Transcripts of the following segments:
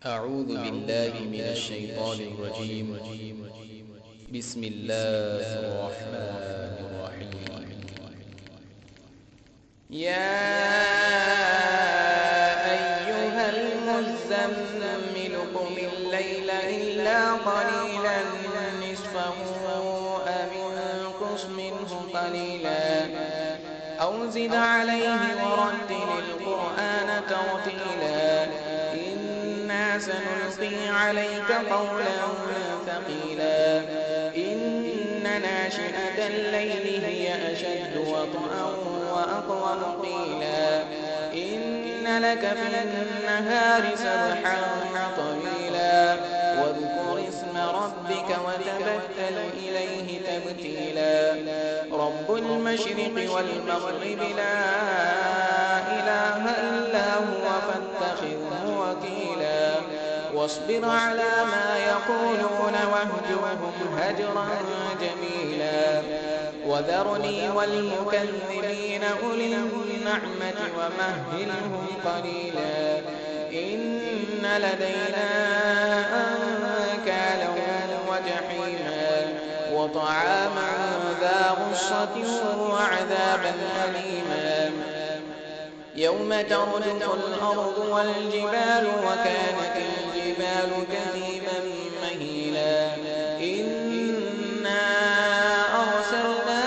أعوذ بالله من الشيطان الرجيم. بسم الله الرحمن الرحيم. يا أيها المزمل قم الليل إلا قليلا نصفه أو انقص منه قليلا أو زد عليه ورتل القرآن ترتيلا إنا سنلقي عليك قولا ثقيلا إن ناشئة الليل هي أشد وطئا وأقوم قيلا إن لك في النهار سبحا طويلا واذكر اسم ربك وتبتل إليه تبتيلا رب المشرق والمغرب لا إله إلا هو فاتخذه وكيلا واصبر على ما يقولون واهجرهم هجرا جميلا وذرني والمكذبين أولي النعمة ومهلهم قليلا إن لدينا أنكالا وجحيما وطعاما ذا غصة وعذابا أليما يوم ترجف الأرض والجبال وكانت الجبال كثيبا مهيلا إنا أرسلنا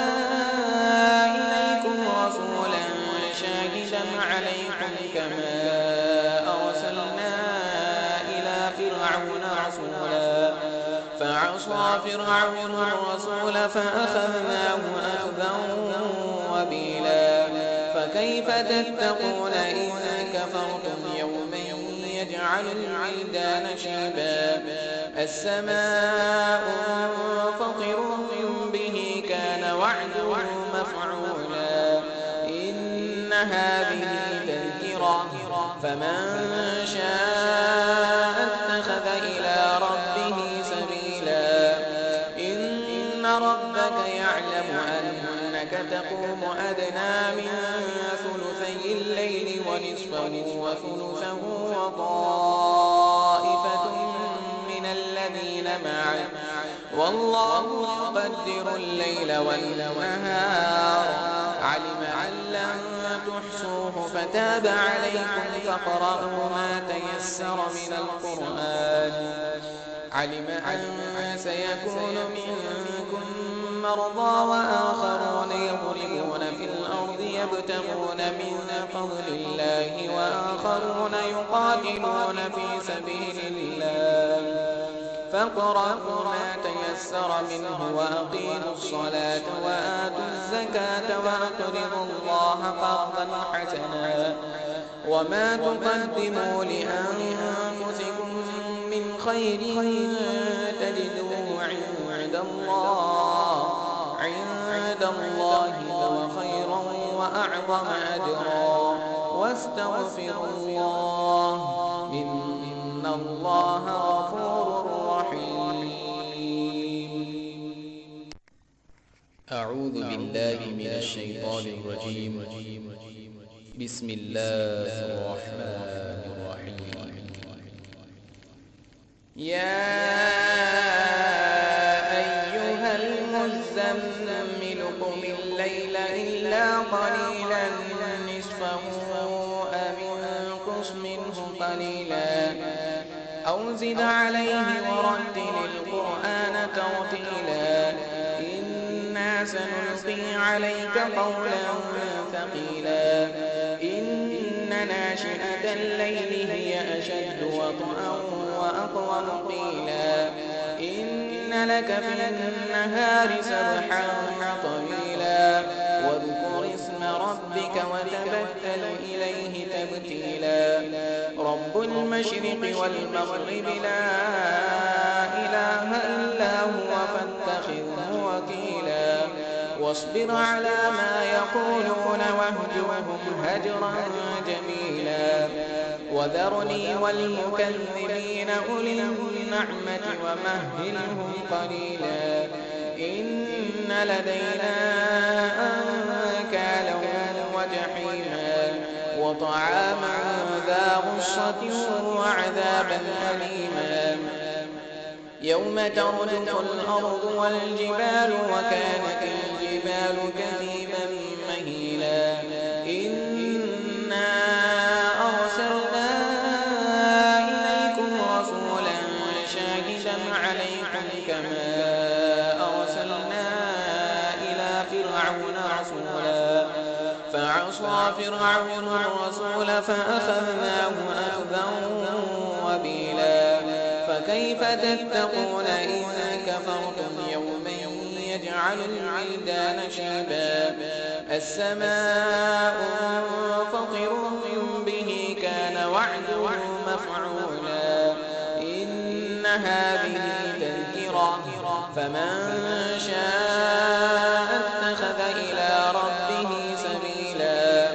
إليكم رسولا شاهدا عليكم كما أرسلنا إلى فرعون رسولا فعصى فرعون الرسول فأخذناه أخذا وبيلا فكيف تتقون إن كفرتم يوما يجعل الولدان شيبا السماء منفطر به كان وعده مفعولا إن هذه تذكرة فمن شاء اتخذ إلى ربه سبيلا إن ربك يعلم أنك تقوم أدنى من ثلثي الليل ونصفه وثلثه وطائفة من الذين معه والله يقدر الليل والنهار علم أن لن تحصوه فتاب عليكم فاقرؤوا ما تيسر من القرآن علم أن سيكون منكم مرضى وآخرون يضربون في الأرض يبتغون من فضل الله وآخرون يقاتلون في سبيل الله فاقرؤوا ما تيسر منه وأقيموا الصلاة وآتوا الزكاة وأقرضوا الله قرضا حسنا وما تقدموا لأنفسكم من خير تجدوه عند الله هو خيرا وأعظم أجرا واستغفروا الله إن الله غفور رحيم. أعوذ بالله من الشيطان الرجيم. بسم الله الرحمن الرحيم. يا أيها المزمل قم الليل إلا قليلا نصفه أو انقص منه قليلا أو زد عليه ورتل القرآن ترتيلا إنا سنلقي عليك قولا ثقيلا إن ناشئة الليل هي أشد وطئا وأقوم قيلا إن لك في النهار سبحا طويلا واذكر اسم ربك وتبتل إليه تبتيلا رب المشرق والمغرب لا إله إلا هو فاتخذه وكيلا واصبر على ما يقولون واهجرهم هجرا جميلا وذرني والمكذبين أولي النعمة ومهلهم قليلا إن لدينا أنكالا وجحيما وطعاما ذا غصة وعذابا أليما يوم ترجف الأرض والجبال وكانت الجبال كثيبا مهيلا إنا أرسلنا إليكم رسولا شاهدا عليكم كما أرسلنا إلى فرعون رسولا فعصى فرعون الرسول فأخذناه أخذا وبيلا فكيف تتقون إن كفرتم يوما يجعل الولدان شيبا السماء منفطر به كان وعده مفعولا إن هذه تذكرة فمن شاء اتخذ إلى ربه سبيلا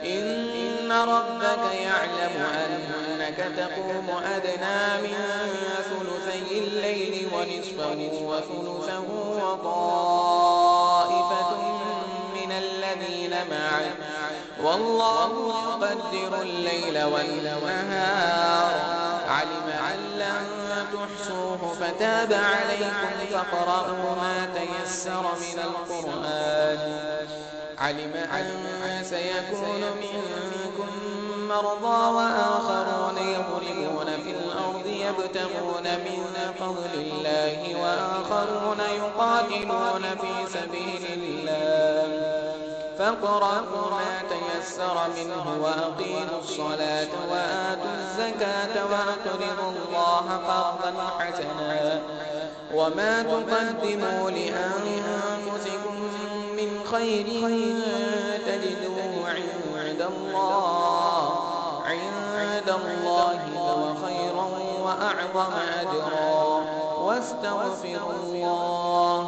إن ربك يعلم أنك تقوم أدنى من ثلثي الليل ونصفه وثلثه وطائفة من الذين معك والله يقدر الليل والنهار علم أن لن تحصوه فتاب عليكم فاقرؤوا ما تيسر من القرآن علم أن سيكون منكم مرضى وآخرون يضربون في الأرض يبتغون من فضل الله وآخرون يقاتلون في سبيل الله فاقرؤوا ما تيسر منه وأقيموا الصلاة وآتوا الزكاة وأقرضوا الله قرضا حسنا وما تقدموا لأنفسكم من خير تجدوه عند الله هو خيرا وأعظم أجرا واستغفروا الله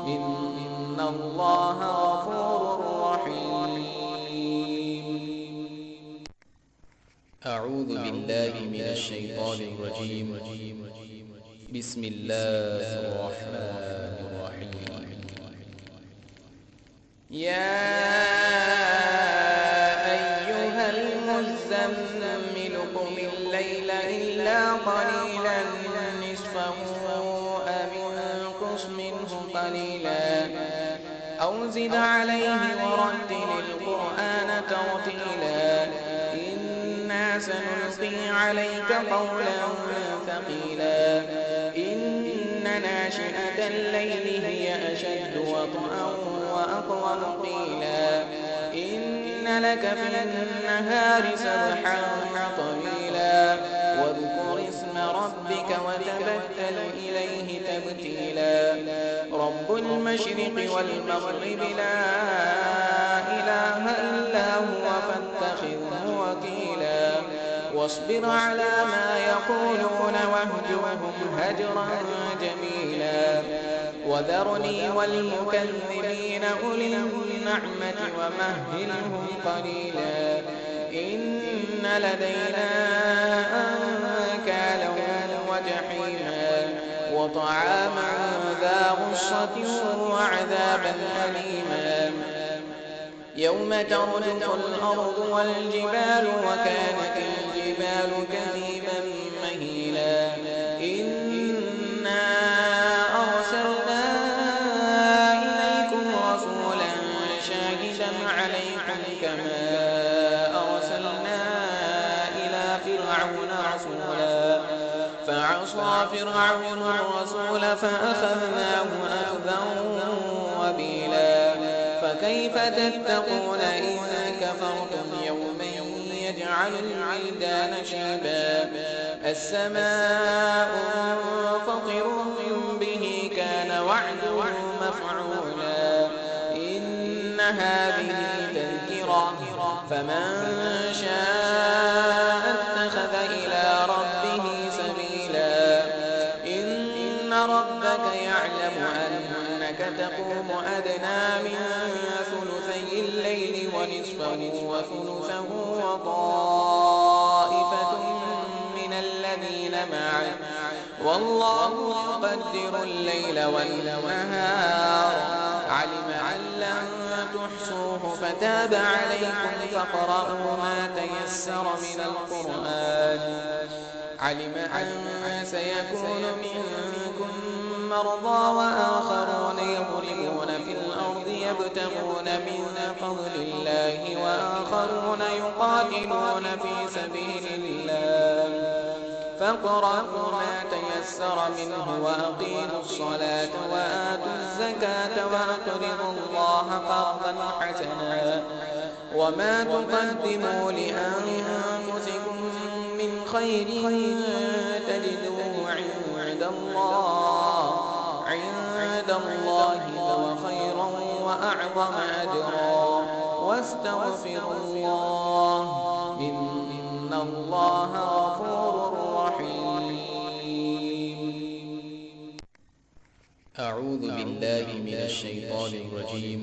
إن الله غفور رحيم. أعوذ بالله من الشيطان الرجيم. بسم الله الرحمن الرحيم. يا أيها المزمل قم الليل إلا قليلا نصفه أو انقص منه قليلا أو زد عليه ورتل القرآن ترتيلا إنا سنلقي عليك قولا ثقيلا إن ناشئة الليل هي أشد وطئا وأقوم قيلا إن لك في النهار سبحا طويلا واذكر اسم ربك وتبتل إليه تبتيلا رب المشرق والمغرب لا إله إلا هو فاتخذه وكيلا واصبر على ما يقولون واهجرهم هجرا جميلا وذرني والمكذبين أولي النعمة ومهلهم قليلا إن لدينا أنكالا وجحيما وطعاما ذا غصة وعذابا أليما يوم ترجف الأرض والجبال وكانت الجبال كثيبا مهيلا إنا أرسلنا إليكم رسولا شاهدا عليكم كما أرسلنا إلى فرعون رسولا فعصى فرعون الرسول فأخذناه أخذا وبيلا فكيف تتقون إن كفرتم يوما يجعل الولدان شيبا السماء منفطر به كان وعده مفعولا إن هذه تذكرة فمن شاء اتخذ إلى ربه سبيلا إن ربك يعلم أنك تقوم أدنى من ثلثي الليل ونصفه وثلثه وطائفة من الذين معك والله يقدر الليل والنهار علم لعلًا تحصوه فتاب عليكم فاقرؤوا ما تيسر من القرآن. علم أن سيكون منكم مرضى وآخرون يضربون في الأرض يبتغون من فضل الله وآخرون يقاتلون في سبيل الله فاقرؤوا ما تيسر منه وأقيموا الصلاة وآتوا الزكاة وأقرضوا الله قرضا حسنا وما تقدموا لأنفسكم من خير تجدوه عند الله هو خيرا وأعظم أجرا واستغفروا الله إن الله غفور رحيم. أعوذ بالله من الشيطان الرجيم.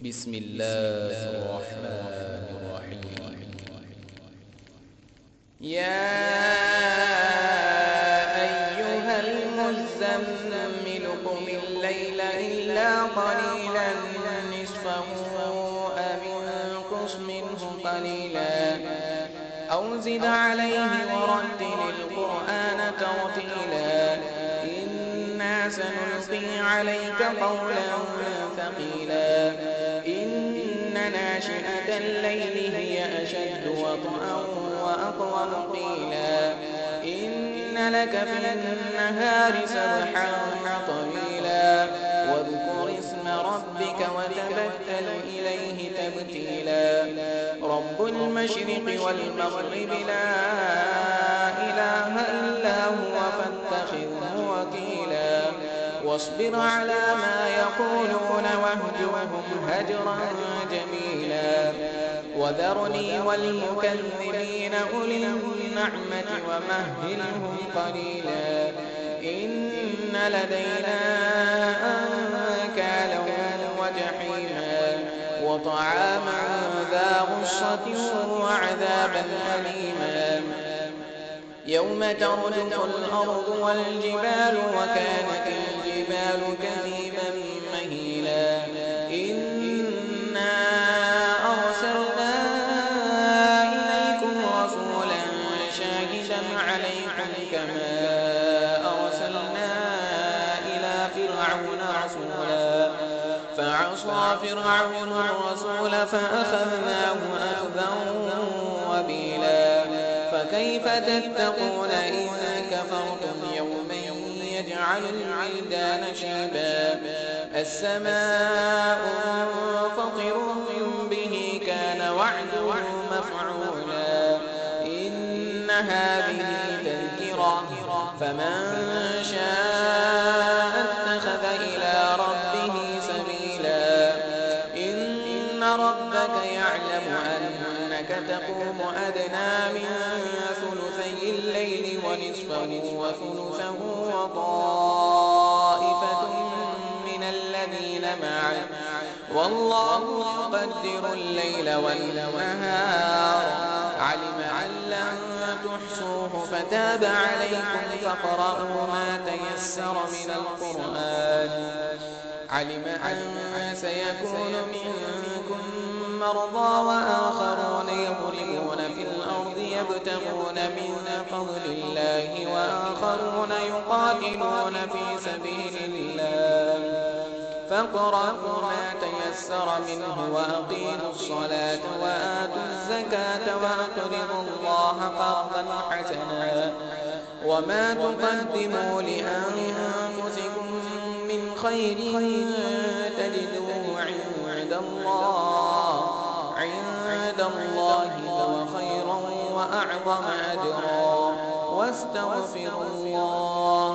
بسم الله الرحمن الرحيم. يا أيها المزمل قم الليل إلا قليلا نصفه أو انقص منه قليلا أو زد عليه ورتل القرآن ترتيلا إنا سنلقي عليك قولا ثقيلا إن ناشئة الليل هي أشد وطئا وأقوم قيلا إن لك في النهار سبحا طويلا واذكر اسم ربك وتبتل إليه تبتيلا رب المشرق والمغرب لا إله إلا هو فاتخذه وكيلا واصبر على ما يقولون واهجرهم هجرا جميلا وذرني والمكذبين أولي النعمة ومهلهم قليلا إن لدينا أنكالا وجحيما وطعاما ذا غصة وعذابا أليما يوم ترجف الأرض والجبال وكانت الجبال كثيبا مهيلا إنا أرسلنا إليكم رسولا شاهدا عليكم كما أرسلنا إلى فرعون رسولا فعصى فرعون الرسول فأخذناه أخذا وبيلا فكيف تتقون إن كفرتم يوما يجعل الولدان شيبا السماء منفطر به كان وعده مفعولا إن هذه تذكرة فمن شاء اتخذ إلى ربه سبيلا إن ربك يعلم أنك تقوم أدنى من ثلثي الليل ونصفه وثلثه وطائفة من الذين معه والله يقدر الليل والنهار علم أن لن تحصوه فتاب عليكم فاقرؤوا ما تيسر من القرآن علم أن سيكون منكم مرضى وآخرون يضربون في الأرض يبتغون من فضل الله وآخرون يقاتلون في سبيل الله فاقرؤوا ما تيسر منه وأقيموا الصلاة وآتوا الزكاة وأقرضوا الله قرضا حسنا وما تقدموا لأنفسكم من خير تجدوه عند الله هو خيرا وأعظم أجرا واستغفروا الله